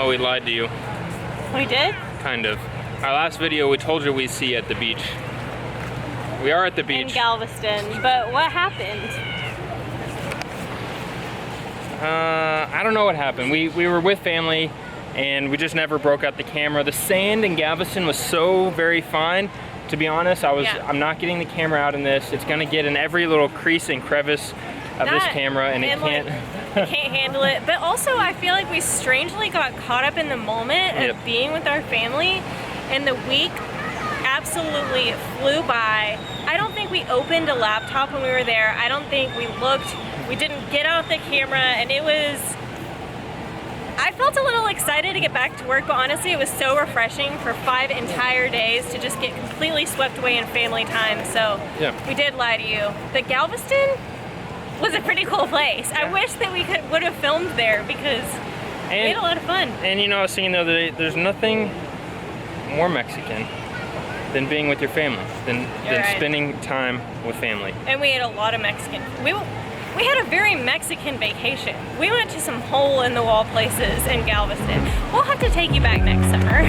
Oh, we lied to you. We did? Kind of. Our last video, we told you we'd see you at the beach. We are at the beach. In Galveston, but what happened? I don't know what happened. We were with family and we just never broke out the camera. The sand in Galveston was so very fine. To be honest, I'm not getting the camera out in this. It's gonna get in every little crease and crevice of this camera, and it can't. It can't handle it. But also, I feel like we strangely got caught up in the moment of being with our family, and the week absolutely flew by. I don't think we opened a laptop when we were there. I don't think we looked. We didn't get out the camera, and it was. I felt a little excited to get back to work, but honestly, it was so refreshing for 5 entire days to just get completely swept away in family time. So we did lie to you. But Galveston was a pretty cool place. I wish that we would have filmed there because we had a lot of fun. And you know, I was saying the other day, there's nothing more Mexican than being with your family, than spending time with family. And we had a lot of Mexican. We had a very Mexican vacation. We went to some hole-in-the-wall places in Galveston. We'll have to take you back next summer.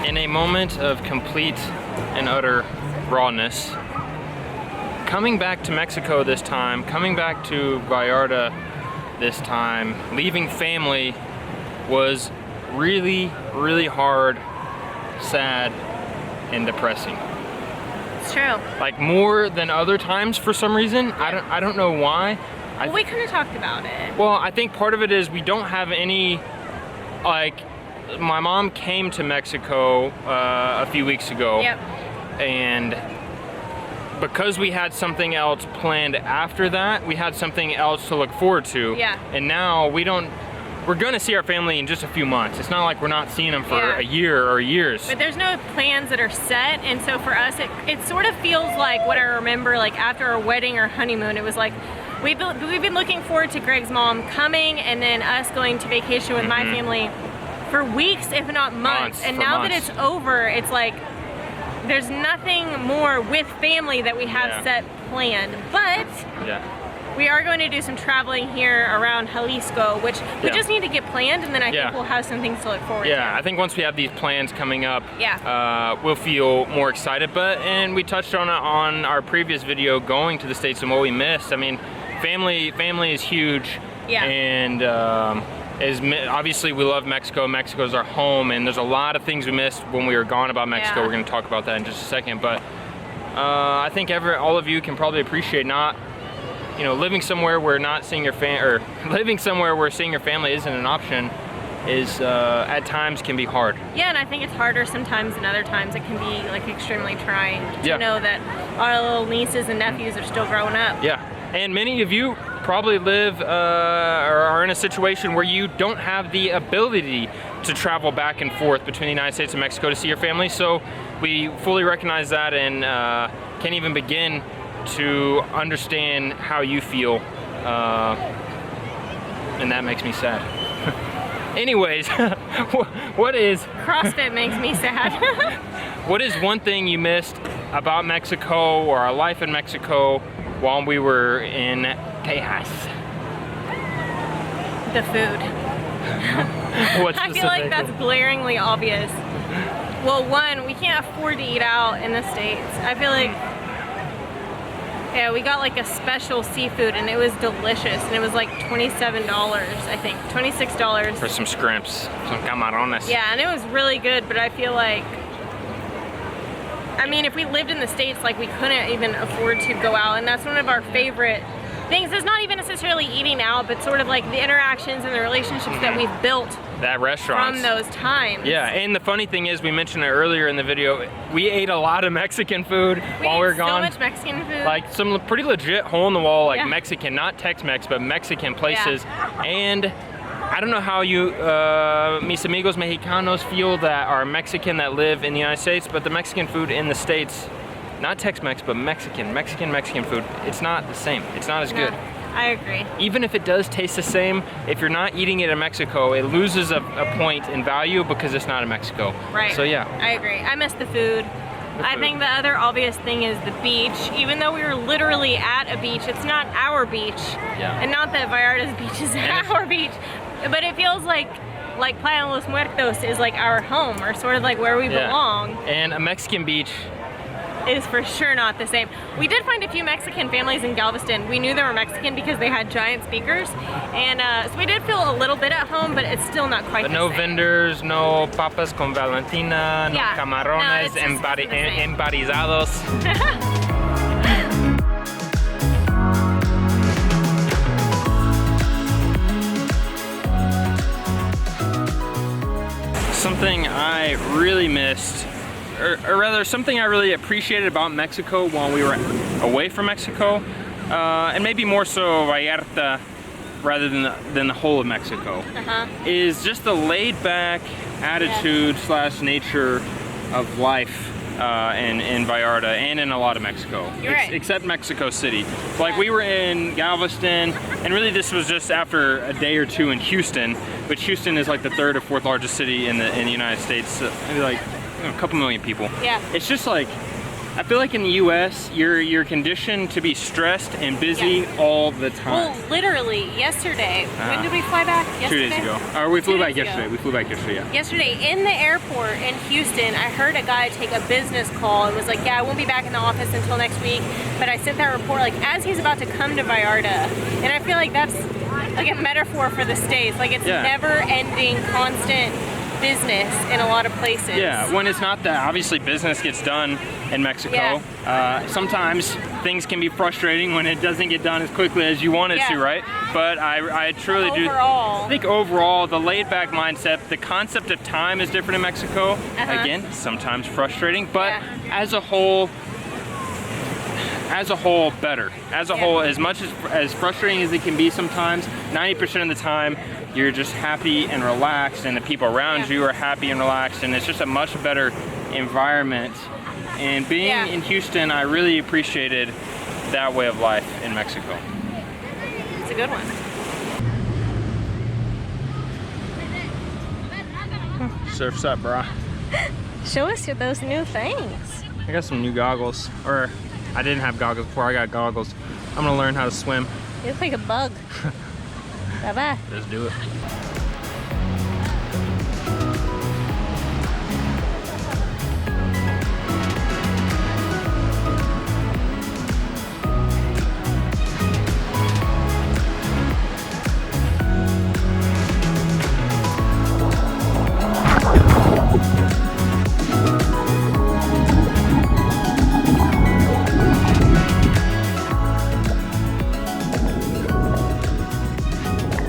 In a moment of complete and utter rawness, coming back to Mexico this time, coming back to Vallarta this time, leaving family was really, really hard, sad, and depressing. It's true. Like more than other times for some reason. I don't know why. Well, we could have talked about it. Well, I think part of it is we don't have any, like, my mom came to Mexico a few weeks ago. Yep. And because we had something else planned after that, we had something else to look forward to. Yeah. And now we're gonna see our family in just a few months. It's not like we're not seeing them for a year or years. But there's no plans that are set, and so for us, it sort of feels like what I remember, like after our wedding or honeymoon, it was like, we've been looking forward to Greg's mom coming and then us going to vacation with my family for weeks, if not months. And now that it's over, it's like, there's nothing more with family that we have set planned, but we are going to do some traveling here around Jalisco, which we just need to get planned, and then I think we'll have some things to look forward to. Yeah, I think once we have these plans coming up, we'll feel more excited. And we touched on it on our previous video, going to the States and what we missed. I mean, family is huge, and obviously we love Mexico. Mexico's our home, and there's a lot of things we missed when we were gone about Mexico. We're going to talk about that in just a second, but I think all of you can probably appreciate living somewhere where not seeing your living somewhere where seeing your family isn't an option is at times can be hard. Yeah, and I think it's harder sometimes than other times. It can be like extremely trying to know that our little nieces and nephews are still growing up. Yeah, and many of you probably live or are in a situation where you don't have the ability to travel back and forth between the United States and Mexico to see your family. So we fully recognize that and can't even begin to understand how you feel, and that makes me sad. Anyways, what is... CrossFit makes me sad. What is one thing you missed about Mexico or our life in Mexico while we were in Texas? The food. I feel like that's glaringly obvious. Well, one, we can't afford to eat out in the States. I feel like, we got like a special seafood and it was delicious, and it was like $27, I think, $26. For some scrimps, some camarones. Yeah, and it was really good, but I feel like, I mean, if we lived in the States, like, we couldn't even afford to go out, and that's one of our favorite things. It's not even necessarily eating out, but sort of like the interactions and the relationships that we've built at restaurants from those times. Yeah, and the funny thing is, we mentioned it earlier in the video, we ate a lot of Mexican food while we were gone. So much Mexican food. Like some pretty legit hole-in-the-wall, like Mexican, not Tex-Mex, but Mexican places. And I don't know how you, mis amigos mexicanos, feel that are Mexican that live in the United States, but the Mexican food in the States, not Tex-Mex, but Mexican food, it's not the same. It's not as good. I agree. Even if it does taste the same, if you're not eating it in Mexico, it loses a point in value because it's not in Mexico. Right. So yeah. I agree. I miss the food. I think the other obvious thing is the beach. Even though we were literally at a beach, it's not our beach. Yeah. And not that Vallarta's beach is our beach, but it feels like Playa de los Muertos is like our home, or sort of like where we belong. And a Mexican beach is for sure not the same. We did find a few Mexican families in Galveston. We knew they were Mexican because they had giant speakers, and so we did feel a little bit at home, but it's still not quite the no same. Vendors, no papas con Valentina, no camarones emparizados. Something I really missed, or rather something I really appreciated about Mexico while we were away from Mexico, and maybe more so Vallarta rather than the whole of Mexico, is just the laid-back attitude slash nature of life in Vallarta and in a lot of Mexico, except Mexico City. Like we were in Galveston, and really this was just after a day or two in Houston, but Houston is like the 3rd or 4th largest city in the United States, maybe like a couple million people. Yeah. It's just like, I feel like in the US, you're conditioned to be stressed and busy all the time. Well, literally, yesterday, when did we fly back? Yesterday? 2 days ago. Or we flew back yesterday. We flew back yesterday, yeah. Yesterday, in the airport in Houston, I heard a guy take a business call and was like, yeah, I won't be back in the office until next week, but I sent that report like as he's about to come to Vallarta. And I feel like that's like a metaphor for the States. Like it's never-ending, constant business in a lot of places. Yeah, when it's not that, obviously business gets done in Mexico. Sometimes things can be frustrating when it doesn't get done as quickly as you want it to, right? But I truly do think overall the laid-back mindset, the concept of time is different in Mexico. Again, sometimes frustrating, but as a whole better. As a whole, as much as frustrating as it can be sometimes, 90% of the time you're just happy and relaxed, and the people around you are happy and relaxed, and it's just a much better environment. And being in Houston, I really appreciated that way of life in Mexico. It's a good one. Surf's up, brah. Show us those new things. I got some new goggles, or I didn't have goggles before. I got goggles. I'm gonna learn how to swim. You look like a bug. Bye-bye. Let's do it.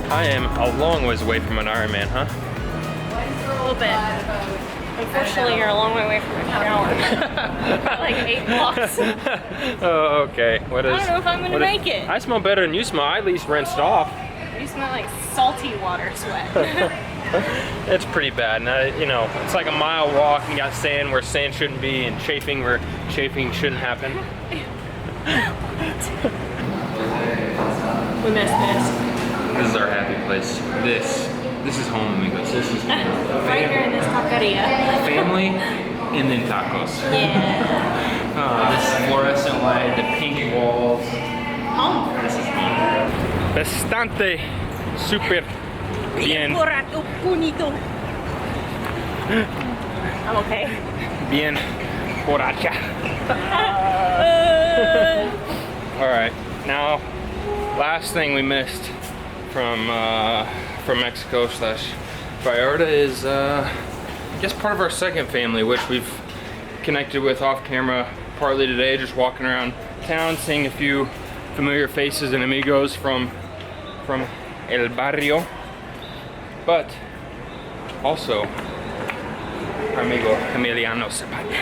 I am a long ways away from an Ironman, huh? A little bit. Unfortunately, you're a long way away from a shower. Like 8 blocks. Oh, okay. I don't know if I'm gonna make it. I smell better than you smell. I at least rinsed off. You smell like salty water sweat. It's pretty bad. Now, you know, it's like a mile walk and you got sand where sand shouldn't be and chafing where chafing shouldn't happen. We missed this. This is our happy place. This is home, amigos. This is right here in this taqueria. Family and then tacos. Yeah. This fluorescent light, the pink walls. Home. This is home. Bastante super bien. I'm okay. Bien borracha. All right, now last thing we missed from Mexico / Vallarta is I guess part of our second family, which we've connected with off camera partly today, just walking around town, seeing a few familiar faces and amigos from El Barrio, but also our amigo Emiliano Zapata.